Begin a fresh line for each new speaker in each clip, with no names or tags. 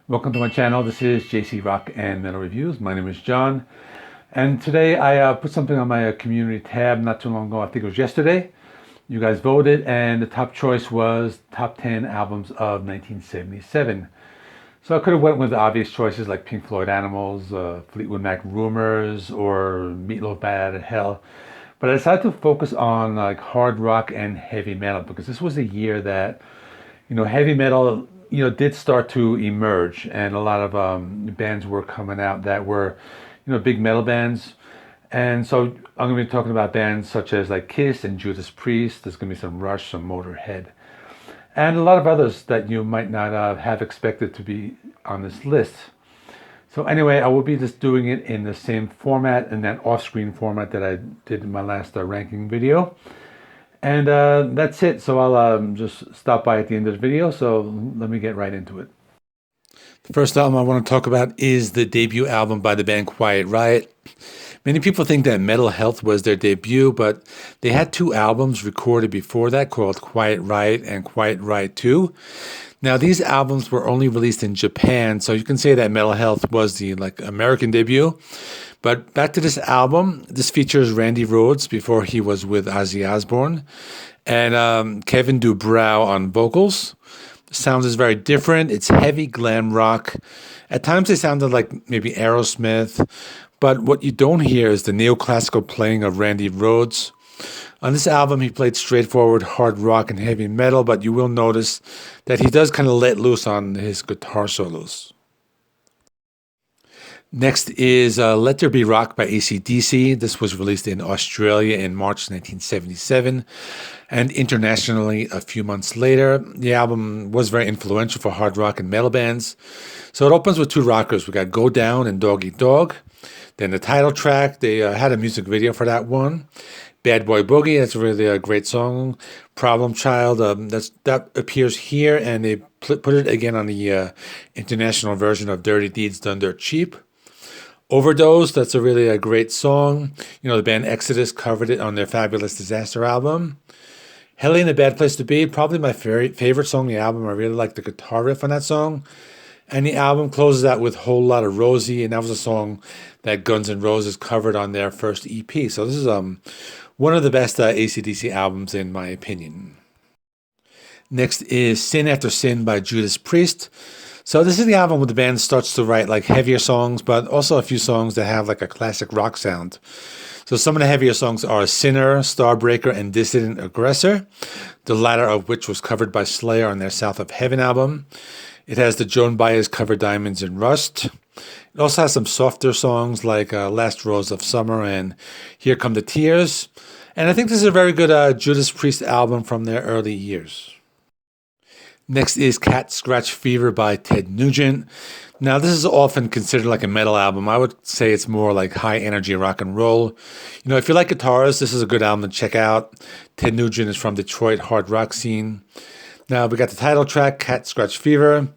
Welcome to my channel. This is JC Rock and Metal Reviews. My name is John, and today I put something on my community tab not too long ago. I think it was yesterday. You guys voted, and the top choice was top 10 albums of 1977. So I could have went with the obvious choices like Pink Floyd Animals, Fleetwood Mac Rumors, or Meatloaf Bad at Hell. But I decided to focus on like hard rock and heavy metal because this was a year that, heavy metal, did start to emerge, and a lot of bands were coming out that were, big metal bands. And so I'm going to be talking about bands such as like Kiss and Judas Priest. There's going to be some Rush, some Motorhead, and a lot of others that you might not have expected to be on this list. So anyway, I will be just doing it in the same format, in that off-screen format that I did in my last ranking video. And that's it. So I'll just stop by at the end of the video. So let me get right into it. The first album I want to talk about is the debut album by the band Quiet Riot. Many people think that Mental Health was their debut, but they had two albums recorded before that called Quiet Riot and Quiet Riot 2. Now, these albums were only released in Japan, so you can say that Mental Health was the American debut. But back to this album, this features Randy Rhoads before he was with Ozzy Osbourne, and Kevin DuBrow on vocals. The sound is very different. It's heavy glam rock. At times they sounded like maybe Aerosmith, but what you don't hear is the neoclassical playing of Randy Rhoads. On this album, he played straightforward hard rock and heavy metal, but you will notice that he does kind of let loose on his guitar solos. Next is Let There Be Rock by AC/DC. This was released in Australia in March 1977 and internationally a few months later. The album was very influential for hard rock and metal bands. So it opens with two rockers. We got Go Down and Dog Eat Dog. Then the title track, they had a music video for that one. Bad Boy Boogie, that's really a great song. Problem Child, that appears here, and they put it again on the international version of Dirty Deeds Done Dirt Cheap. Overdose, that's a great song. The band Exodus covered it on their Fabulous Disaster album. Hell Ain't a Bad Place to Be, probably my favorite song on the album. I really like the guitar riff on that song. And the album closes out with Whole Lotta Rosie, and that was a song that Guns N' Roses covered on their first EP. So this is one of the best AC/DC albums in my opinion. Next is Sin After Sin by Judas Priest. So this is the album where the band starts to write like heavier songs, but also a few songs that have like a classic rock sound. So some of the heavier songs are Sinner, Starbreaker, and Dissident Aggressor, the latter of which was covered by Slayer on their South of Heaven album. It has the Joan Baez cover Diamonds and Rust. It also has some softer songs like Last Rose of Summer and Here Come the Tears. And I think this is a very good Judas Priest album from their early years. Next is Cat Scratch Fever by TeciNugent. Now, this is often considered like a metal album. I would say it's more like high energy rock and roll. If you like guitars, this is a good album to check out. TeciNugent is from Detroit hard rock scene. Now, we got the title track, Cat Scratch Fever.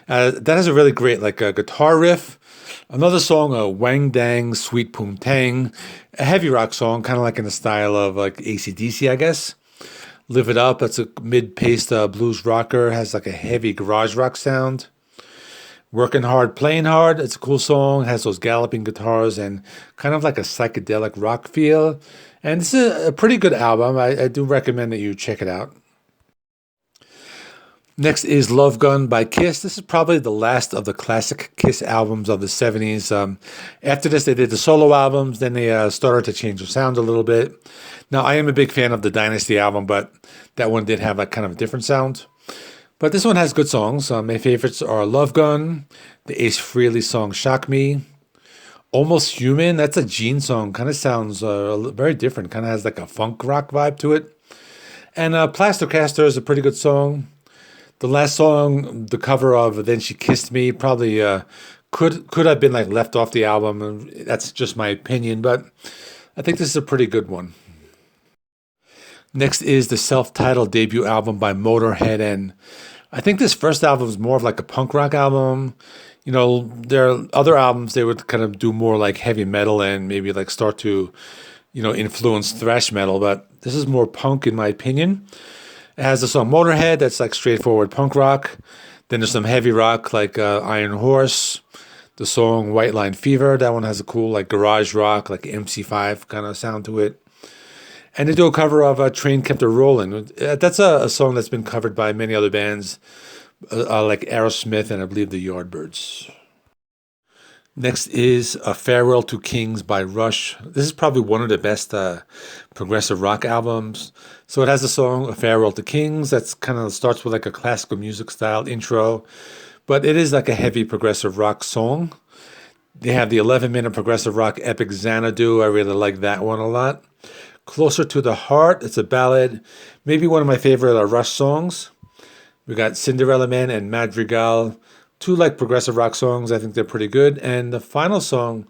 That has a really great guitar riff. Another song, Wang Dang Sweet Poom Tang, a heavy rock song, kind of like in the style of like AC/DC, I guess. Live It Up, that's a mid-paced blues rocker, has like a heavy garage rock sound. Working Hard, Playing Hard, it's a cool song, has those galloping guitars and kind of like a psychedelic rock feel. And this is a pretty good album. I do recommend that you check it out. Next is Love Gun by Kiss. This is probably the last of the classic Kiss albums of the 70s. After this, they did the solo albums. Then they started to change their sound a little bit. Now, I am a big fan of the Dynasty album, but that one did have like kind of a different sound. But this one has good songs. My favorites are Love Gun, the Ace Frehley song Shock Me, Almost Human. That's a Gene song. Kind of sounds very different. Kind of has like a funk rock vibe to it. And Plaster Caster is a pretty good song. The last song, the cover of Then She Kissed Me, probably could have been like left off the album. That's just my opinion, but I think this is a pretty good one. Next is the self-titled debut album by Motörhead, and I think this first album is more of like a punk rock album. Their other albums, they would kind of do more like heavy metal and maybe like start to, influence thrash metal, but this is more punk in my opinion. It has the song Motorhead, that's like straightforward punk rock. Then there's some heavy rock like Iron Horse, the song White Line Fever. That one has a cool like garage rock, like MC5 kind of sound to it. And they do a cover of Train Kept Her Rolling. That's a song that's been covered by many other bands like Aerosmith and I believe the Yardbirds. Next is A Farewell to Kings by Rush. This is probably one of the best progressive rock albums. So it has the song A Farewell to Kings. That's kind of starts with like a classical music style intro, but it is like a heavy progressive rock song. They have the 11-minute progressive rock epic Xanadu. I really like that one a lot. Closer to the Heart. It's a ballad. Maybe one of my favorite Rush songs. We got Cinderella Man and Madrigal. Two like progressive rock songs. I think they're pretty good. And the final song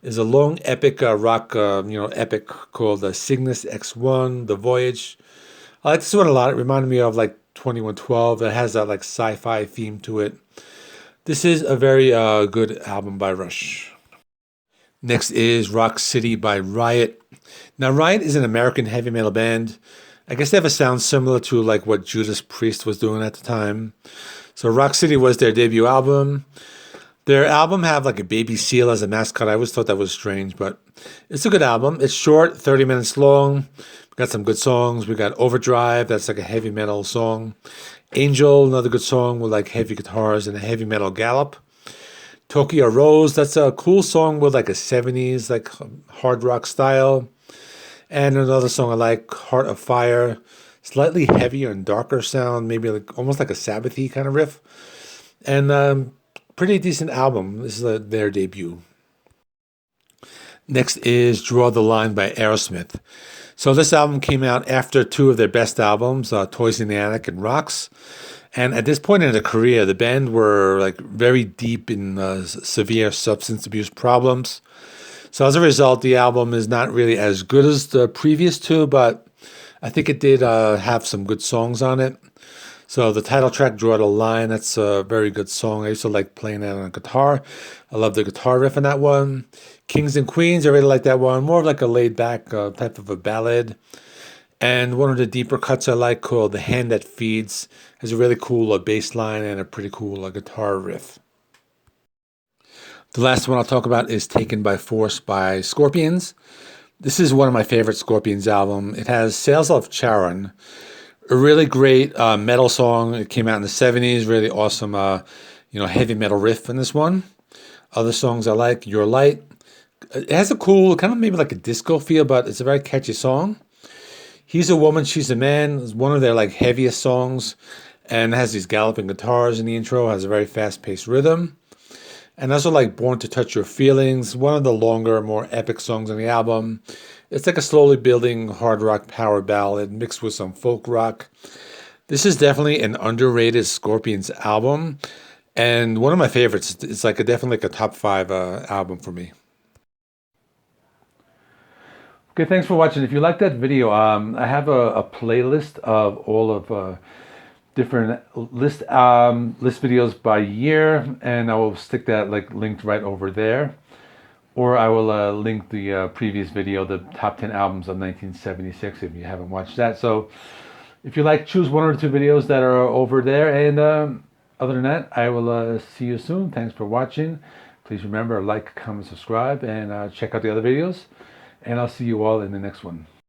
is a long epic rock, epic called Cygnus X1, The Voyage. I like this one a lot. It reminded me of like 2112. It has that like sci-fi theme to it. This is a very good album by Rush. Next is Rock City by Riot. Now Riot is an American heavy metal band. I guess they have a sound similar to like what Judas Priest was doing at the time. So Rock City was their debut album. Their album have like a baby seal as a mascot. I always thought that was strange, but it's a good album. It's short, 30 minutes long. We got some good songs. We got Overdrive, that's like a heavy metal song. Angel, another good song with like heavy guitars and a heavy metal gallop. Tokyo Rose, that's a cool song with like a 70s like hard rock style. And another song I like, Heart of Fire. Slightly heavier and darker sound, maybe like almost like a Sabbath-y kind of riff. And pretty decent album. This is their debut. Next is Draw the Line by Aerosmith. So this album came out after two of their best albums, Toys in the Attic and Rocks. And at this point in their career, the band were like very deep in severe substance abuse problems. So as a result, the album is not really as good as the previous two, but I think it did have some good songs on it. So the title track, Draw the Line, that's a very good song. I used to like playing that on a guitar. I love the guitar riff on that one. Kings and Queens, I really like that one. More of like a laid back type of a ballad. And one of the deeper cuts I like called The Hand That Feeds has a really cool bass line and a pretty cool guitar riff. The last one I'll talk about is Taken by Force by Scorpions. This is one of my favorite Scorpions album. It has Sails of Charon, a really great metal song. It came out in the 70s, really awesome heavy metal riff in this one. Other songs I like, Your Light. It has a cool, kind of maybe like a disco feel, but it's a very catchy song. He's a Woman, She's a Man is one of their like heaviest songs, and it has these galloping guitars in the intro, has a very fast-paced rhythm. And also like Born to Touch Your Feelings, one of the longer, more epic songs on the album. It's like a slowly building hard rock power ballad mixed with some folk rock. This is definitely an underrated Scorpions album and one of my favorites. It's like definitely like a top 5 album for me. Okay, thanks for watching. If you like that video, I have a playlist of all of different list videos by year, and I will stick that like linked right over there, or I will link the previous video, the top 10 albums of 1976, if you haven't watched that. So if you like, choose one or two videos that are over there, and other than that, I will see you soon. Thanks for watching. Please remember, like, comment, subscribe, and check out the other videos, and I'll see you all in the next one.